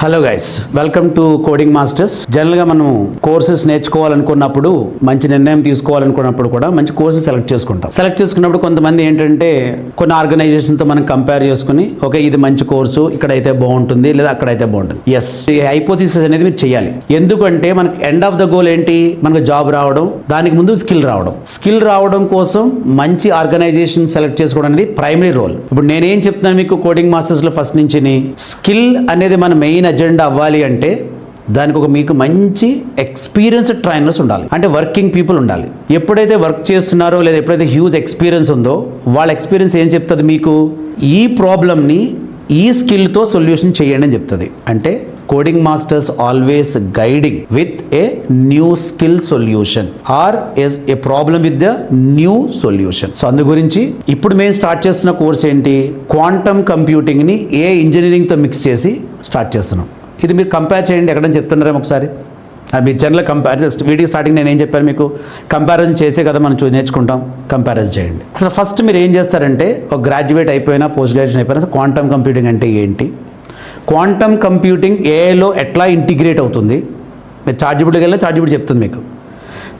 Hello guys, welcome to coding masters. జనరల్గా మనం courses నేర్చుకోవాలనుకున్నప్పుడు, మంచి నిర్ణయం తీసుకోవాలనుకున్నప్పుడు కూడా మంచి కోర్సెస్ సెలెక్ట్ చేసుకుంటాం. సెలెక్ట్ చేసుకున్నప్పుడు కొంతమంది ఏంటంటే కొన్ని ఆర్గనైజేషన్తో మనం కంపేర్ చేసుకుని, ఓకే ఇది మంచి కోర్సు, ఇక్కడైతే బాగుంటుంది లేదా అక్కడైతే బాగుంటుంది. ఎస్, ఈ హైపోథిసిస్ అనేది మీరు చేయాలి. ఎందుకంటే మనకి ఎండ్ ఆఫ్ ద గోల్ ఏంటి? మనకు జాబ్ రావడం, దానికి ముందు స్కిల్ రావడం. స్కిల్ రావడం కోసం మంచి ఆర్గనైజేషన్ సెలెక్ట్ చేసుకోవడం అనేది ప్రైమరీ రోల్. ఇప్పుడు నేనేం చెప్తున్నాను మీకు కోడింగ్ మాస్టర్స్లో ఫస్ట్ నుంచి, స్కిల్ అనేది మన మెయిన్ అజెండా అవ్వాలి అంటే దానికి ఒక మీకు మంచి ఎక్స్పీరియన్స్డ్ ట్రైనర్స్ ఉండాలి, అంటే వర్కింగ్ పీపుల్ ఉండాలి. ఎప్పుడైతే వర్క్ చేస్తున్నారో లేదా ఎప్పుడైతే హ్యూజ్ ఎక్స్పీరియన్స్ ఉందో వాళ్ళ ఎక్స్పీరియన్స్ ఏం చెప్తుంది మీకు? ఈ ప్రాబ్లమ్ని ఈ స్కిల్తో సొల్యూషన్ చేయండి అని చెప్తుంది. అంటే coding masters always guiding with a new skill solution or A problem with the new solution. So అందు గురించి ఇప్పుడు మేము స్టార్ట్ చేస్తున్న కోర్స్ ఏంటి? క్వాంటమ్ కంప్యూటింగ్ని ఏ ఇంజనీరింగ్తో మిక్స్ చేసి స్టార్ట్ చేస్తున్నాం. ఇది మీరు కంపేర్ చేయండి, ఎక్కడని చెప్తున్నారేమో ఒకసారి. మీరు జనరల్ వీడియో స్టార్టింగ్ నేను ఏం చెప్పాను మీకు? కంపారిజన్ చేసే కదా మనం నేర్చుకుంటాం. కంపారిజన్ చేయండి. అసలు ఫస్ట్ మీరు ఏం చేస్తారంటే, ఒక గ్రాడ్యుయేట్ అయిపోయినా పోస్ట్ గ్రాడ్యుయేషన్ అయిపోయినా క్వాంటమ్ కంప్యూటింగ్ అంటే ఏంటి, క్వాంటమ్ కంప్యూటింగ్ ఏఐలో ఎట్లా ఇంటిగ్రేట్ అవుతుంది, మీరు చార్జిబిలిటీకి వెళ్ళినా చార్జిబిలిటీ చెప్తుంది మీకు.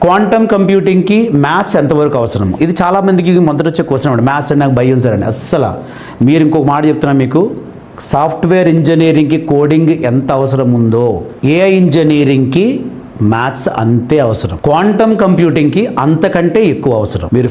క్వాంటమ్ కంప్యూటింగ్కి మ్యాథ్స్ ఎంతవరకు అవసరం? ఇది చాలామందికి మొదట వచ్చే క్వశ్చన్ అనమాట. మ్యాథ్స్ అంటే నాకు భయం సార్ అండి. అస్సలు మీరు ఇంకొక మాట చెప్తున్నాను మీకు, సాఫ్ట్వేర్ ఇంజనీరింగ్కి కోడింగ్ ఎంత అవసరం ఉందో ఏఐ ఇంజనీరింగ్కి మ్యాథ్స్ అంతే అవసరం. క్వాంటమ్ కంప్యూటింగ్కి అంతకంటే ఎక్కువ అవసరం. మీరు